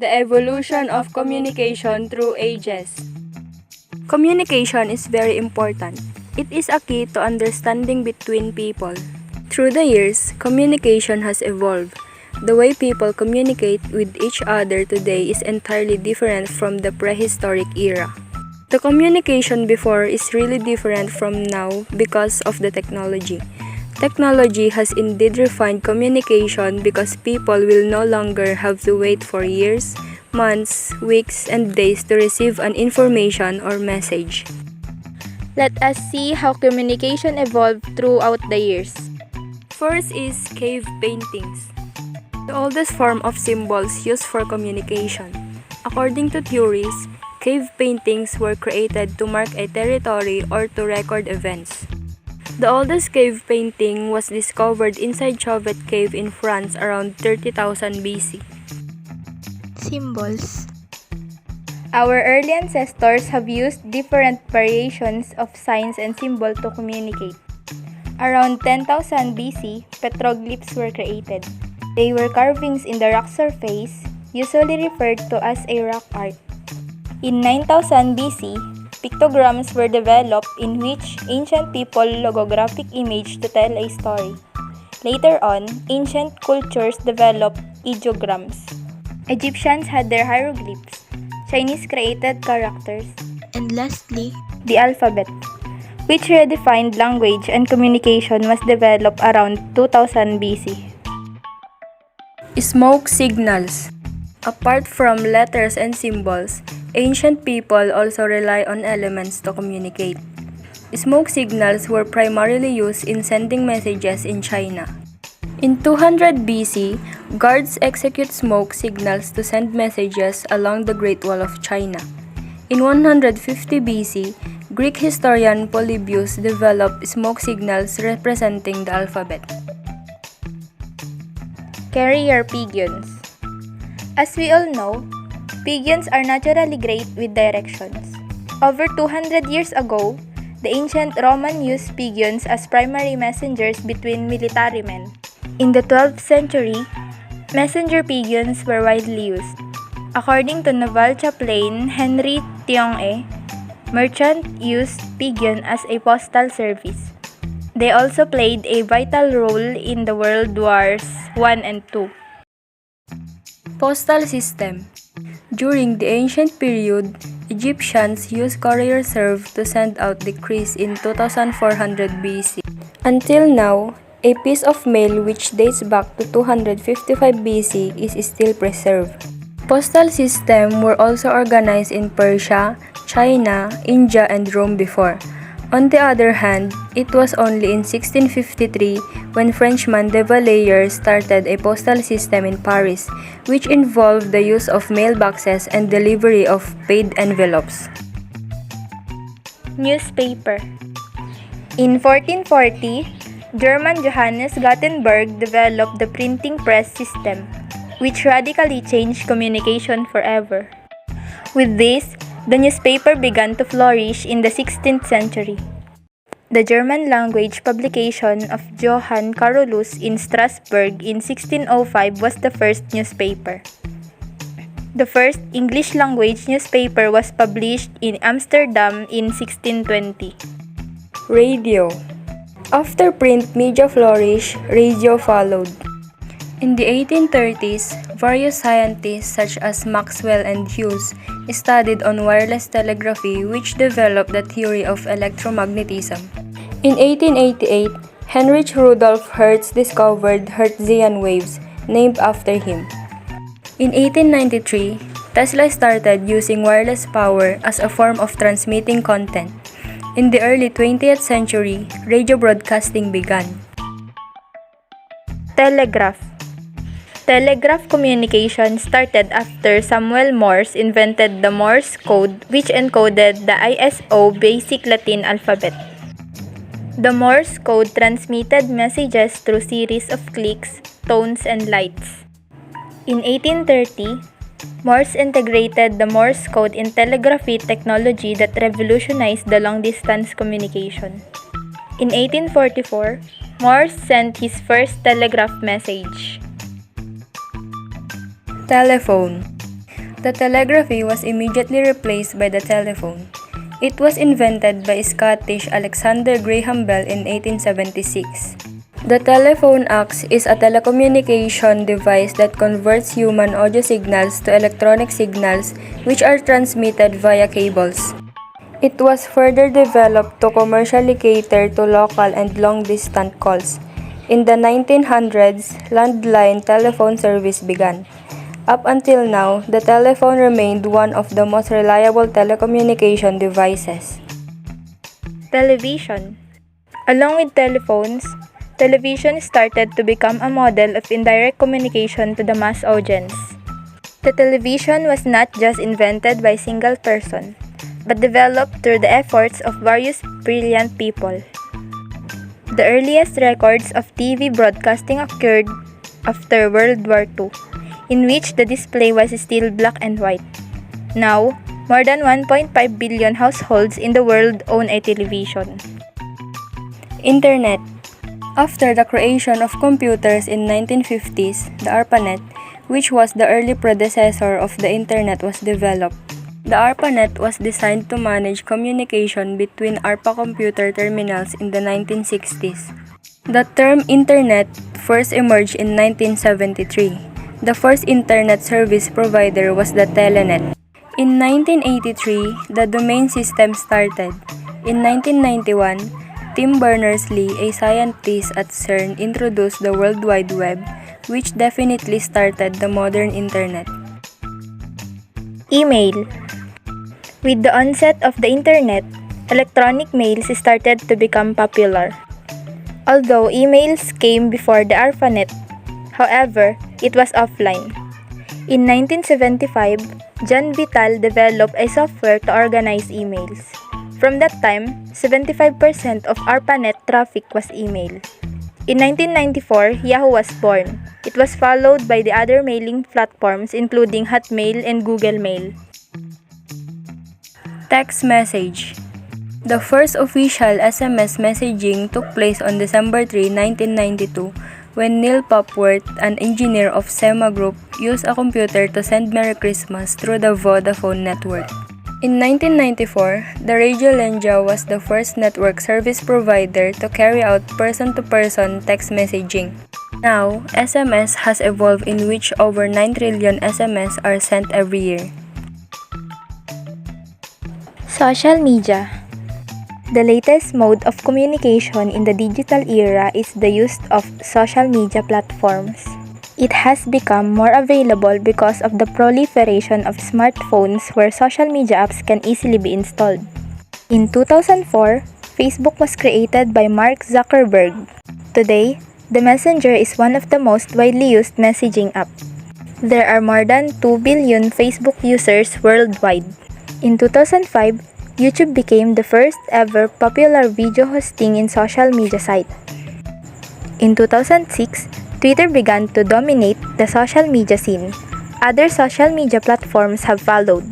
The evolution of communication through ages. Communication is very important. It is a key to understanding between people. Through the years, communication has evolved. The way people communicate with each other today is entirely different from the prehistoric era. The communication before is really different from now because of the technology. Technology has indeed refined communication because people will no longer have to wait for years, months, weeks, and days to receive an information or message. Let us see how communication evolved throughout the years. First is cave paintings, the oldest form of symbols used for communication. According to theories, cave paintings were created to mark a territory or to record events. The oldest cave painting was discovered inside Chauvet Cave in France around 30,000 BC. Symbols. Our early ancestors have used different variations of signs and symbols to communicate. Around 10,000 BC, petroglyphs were created. They were carvings in the rock surface, usually referred to as a rock art. In 9000 BC, pictograms were developed in which ancient people logographic image to tell a story. Later on, ancient cultures developed ideograms. Egyptians had their hieroglyphs. Chinese created characters. And lastly, the alphabet, which redefined language and communication, was developed around 2000 BC. Smoke signals. Apart from letters and symbols, ancient people also rely on elements to communicate. Smoke signals were primarily used in sending messages in China. In 200 BC, guards execute smoke signals to send messages along the Great Wall of China. In 150 BC, Greek historian Polybius developed smoke signals representing the alphabet. Carrier pigeons. As we all know, pigeons are naturally great with directions. Over 200 years ago, the ancient Roman used pigeons as primary messengers between military men. In the 12th century, messenger pigeons were widely used. According to naval chaplain Henry Tionge, merchants used pigeon as a postal service. They also played a vital role in the World Wars I and II. Postal system. During the ancient period, Egyptians used courier serve to send out decrees in 2400 BC. Until now, a piece of mail which dates back to 255 BC is still preserved. Postal systems were also organized in Persia, China, India, and Rome before. On the other hand, it was only in 1653 when Frenchman de Vallière started a postal system in Paris, which involved the use of mailboxes and delivery of paid envelopes. Newspaper. In 1440, German Johannes Gutenberg developed the printing press system, which radically changed communication forever. With this, the newspaper began to flourish in the 16th century. The German language publication of Johann Carolus in Strasbourg in 1605 was the first newspaper. The first English language newspaper was published in Amsterdam in 1620. Radio. After print media flourished, radio followed. In the 1830s, various scientists such as Maxwell and Hughes studied on wireless telegraphy, which developed the theory of electromagnetism. In 1888, Heinrich Rudolf Hertz discovered Hertzian waves, named after him. In 1893, Tesla started using wireless power as a form of transmitting content. In the early 20th century, radio broadcasting began. Telegraph. Telegraph communication started after Samuel Morse invented the Morse code, which encoded the ISO basic Latin alphabet. The Morse code transmitted messages through series of clicks, tones, and lights. In 1830, Morse integrated the Morse code in telegraphy technology that revolutionized the long-distance communication. In 1844, Morse sent his first telegraph message. Telephone. The telegraphy was immediately replaced by the telephone. It was invented by Scottish Alexander Graham Bell in 1876. The telephone axe is a telecommunication device that converts human audio signals to electronic signals which are transmitted via cables. It was further developed to commercially cater to local and long-distance calls. In the 1900s, landline telephone service began. Up until now, the telephone remained one of the most reliable telecommunication devices. Television. Along with telephones, television started to become a model of indirect communication to the mass audience. The television was not just invented by a single person, but developed through the efforts of various brilliant people. The earliest records of TV broadcasting occurred after World War II, in which the display was still black and white. Now, more than 1.5 billion households in the world own a television. Internet. After the creation of computers in 1950s, the ARPANET, which was the early predecessor of the Internet, was developed. The ARPANET was designed to manage communication between ARPA computer terminals in the 1960s. The term Internet first emerged in 1973. The first Internet service provider was the Telenet. In 1983, the domain system started. In 1991, Tim Berners-Lee, a scientist at CERN, introduced the World Wide Web, which definitely started the modern Internet. Email. With the onset of the Internet, electronic mails started to become popular. Although emails came before the ARPANET, however, it was offline. In 1975, John Vital developed a software to organize emails. From that time, 75% of ARPANET traffic was email. In 1994, Yahoo was born. It was followed by the other mailing platforms including Hotmail and Google Mail. Text message. The first official SMS messaging took place on December 3, 1992, when Neil Popworth, an engineer of SEMA Group, used a computer to send Merry Christmas through the Vodafone network. In 1994, the Radio Lenja was the first network service provider to carry out person-to-person text messaging. Now, SMS has evolved in which over 9 trillion SMS are sent every year. Social media. The latest mode of communication in the digital era is the use of social media platforms. It has become more available because of the proliferation of smartphones where social media apps can easily be installed. In 2004, Facebook was created by Mark Zuckerberg. Today, the Messenger is one of the most widely used messaging apps. There are more than 2 billion Facebook users worldwide. In 2005, YouTube became the first ever popular video hosting and social media site. In 2006, Twitter began to dominate the social media scene. Other social media platforms have followed.